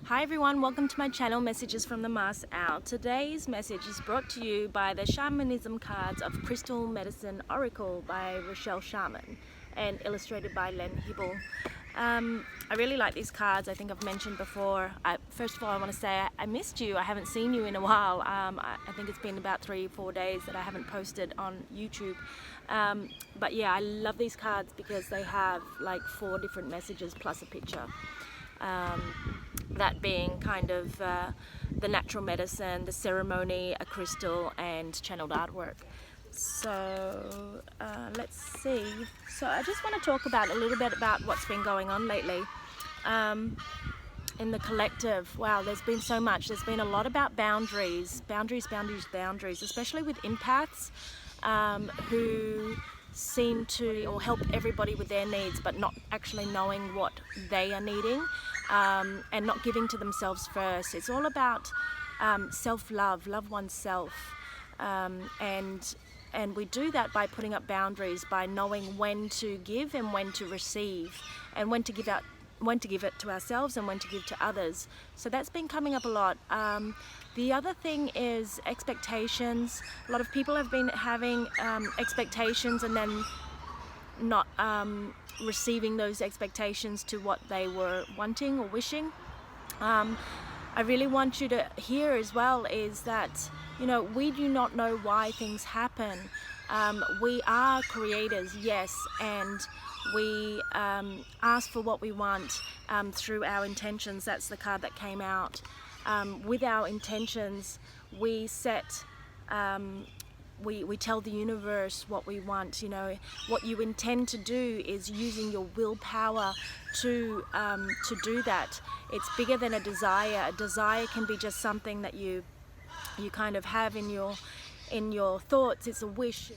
Hi everyone, welcome to my channel, Messages from the Mars Out. Today's message is brought to you by the Shamanism cards of Crystal Medicine Oracle by Rachelle Charman and illustrated by Hibble. I really like these cards. I think I've mentioned before. First of all, I want to say I missed you. I haven't seen you in a while. I think it's been about 3-4 days that I haven't posted on YouTube. But yeah, I love these cards because they have like 4 different messages plus a picture. That being kind of the natural medicine, the ceremony, a crystal, and channeled artwork. So let's see. So I just want to talk about a little bit about what's been going on lately in the collective. Wow, there's been so much. There's been a lot about boundaries, especially with empaths who seem to or help everybody with their needs, but not actually knowing what they are needing. And not giving to themselves first. It's all about self-love, love oneself, and we do that by putting up boundaries, by knowing when to give and when to receive, and when to give it to ourselves and when to give to others. So that's been coming up a lot. The other thing is expectations. A lot of people have been having expectations and then not receiving those expectations to what they were wanting or wishing. I really want you to hear as well is that, you know, we do not know why things happen. We are creators, yes, and we ask for what we want through our intentions. That's the card that came out. With our intentions, we set we tell the universe what we want. You know, what you intend to do is using your willpower to do that. It's bigger than a desire. A desire can be just something that you kind of have in your thoughts. It's a wish.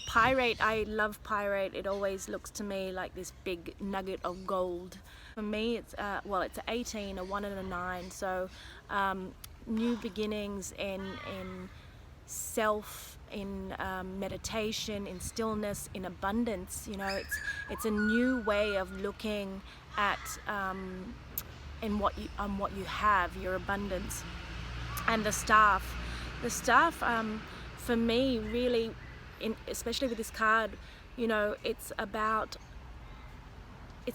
Pyrite, I love pyrite. It always looks to me like this big nugget of gold. For me, it's well, it's an 18, a 1 and a 9. So new beginnings in self, in meditation, in stillness, in abundance. You know, it's a new way of looking at in what you have, your abundance. And the staff for me really, especially with this card, you know, it's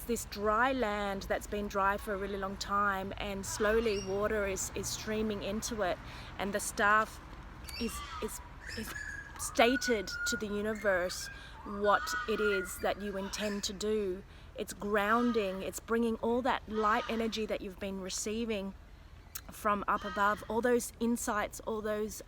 this dry land that's been dry for a really long time, and slowly water is streaming into it, and the staff is stated to the universe what it is that you intend to do. It's grounding, it's bringing all that light energy that you've been receiving from up above, all those insights, all those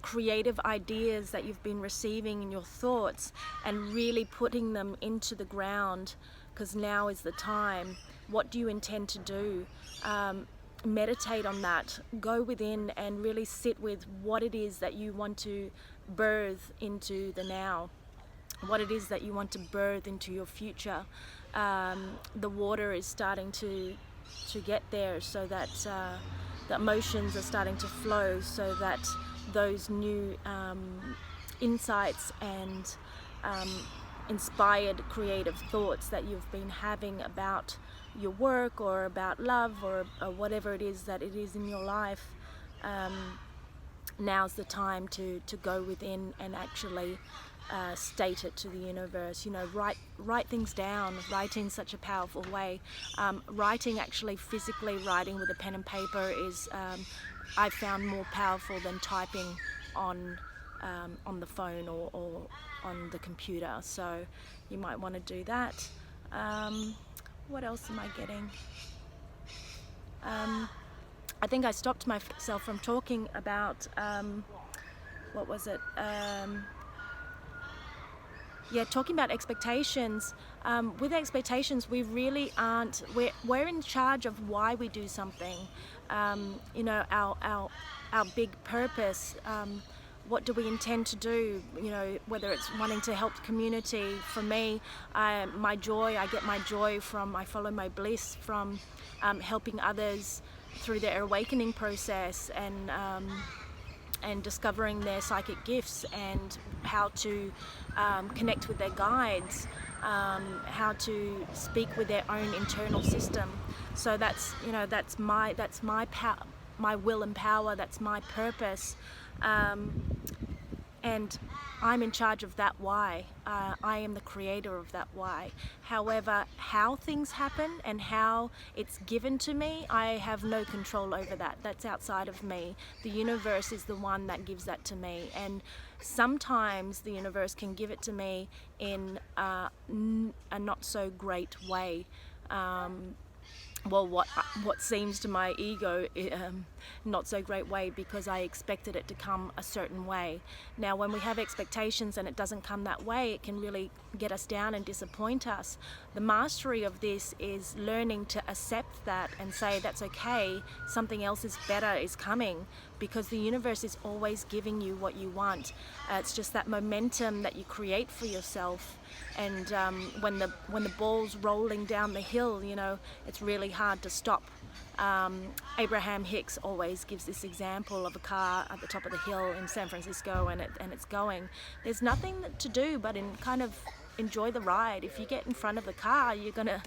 creative ideas that you've been receiving in your thoughts, and really putting them into the ground, because now is the time. What do you intend to do? Meditate on that. Go within and really sit with what it is that you want to birth into the now, what it is that you want to birth into your future. The water is starting to get there, so that the emotions are starting to flow, so that those new insights and inspired creative thoughts that you've been having about your work or about love or whatever it is that it is in your life, now's the time to go within and actually state it to the universe. You know, write things down. Writing such a powerful way. Writing, actually physically writing with a pen and paper, is I found more powerful than typing on the phone or on the computer. So you might want to do that. What else am I getting? I think I stopped myself from talking about what was it? Yeah, talking about expectations. With expectations, we really aren't. We're in charge of why we do something. You know, our big purpose. What do we intend to do? You know, whether it's wanting to help the community. For me, my joy. I get my joy from. I follow my bliss from helping others through their awakening process, and discovering their psychic gifts and how to connect with their guides. how to speak with their own internal system. So that's, you know, that's my power, my will and power. That's my purpose, and I'm in charge of that why. I am the creator of that why. However, how things happen and how it's given to me, I have no control over that. That's outside of me. The universe is the one that gives that to me, and sometimes the universe can give it to me in a not so great way. Well, what seems to my ego not so great way, because I expected it to come a certain way. Now, when we have expectations and it doesn't come that way, it can really get us down and disappoint us. The mastery of this is learning to accept that and say that's okay, something else is better is coming, because the universe is always giving you what you want. It's just that momentum that you create for yourself. And when the ball's rolling down the hill, you know, it's really hard to stop. Abraham Hicks always gives this example of a car at the top of the hill in San Francisco, and it's going. There's nothing to do but kind of enjoy the ride. If you get in front of the car, you're gonna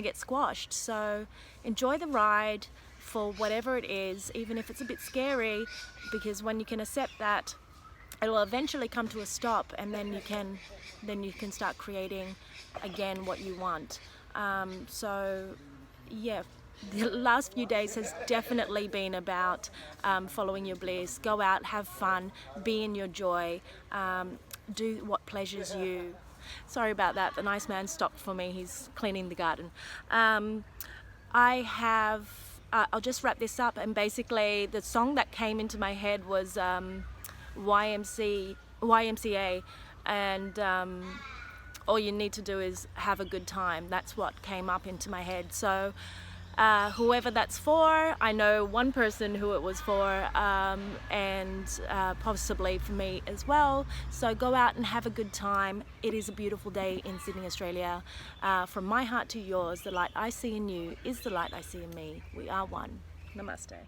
get squashed. So enjoy the ride for whatever it is, even if it's a bit scary, because when you can accept that, it will eventually come to a stop, and then you can start creating again what you want. So yeah, the last few days has definitely been about following your bliss. Go out, have fun, be in your joy, do what pleasures you. Sorry about that, the nice man stopped for me, he's cleaning the garden. I'll just wrap this up, and basically the song that came into my head was YMCA, and all you need to do is have a good time. That's what came up into my head. So whoever that's for, I know one person who it was for, and possibly for me as well. So go out and have a good time. It is a beautiful day in Sydney, Australia. From my heart to yours, the light I see in you is the light I see in me. We are one. Namaste.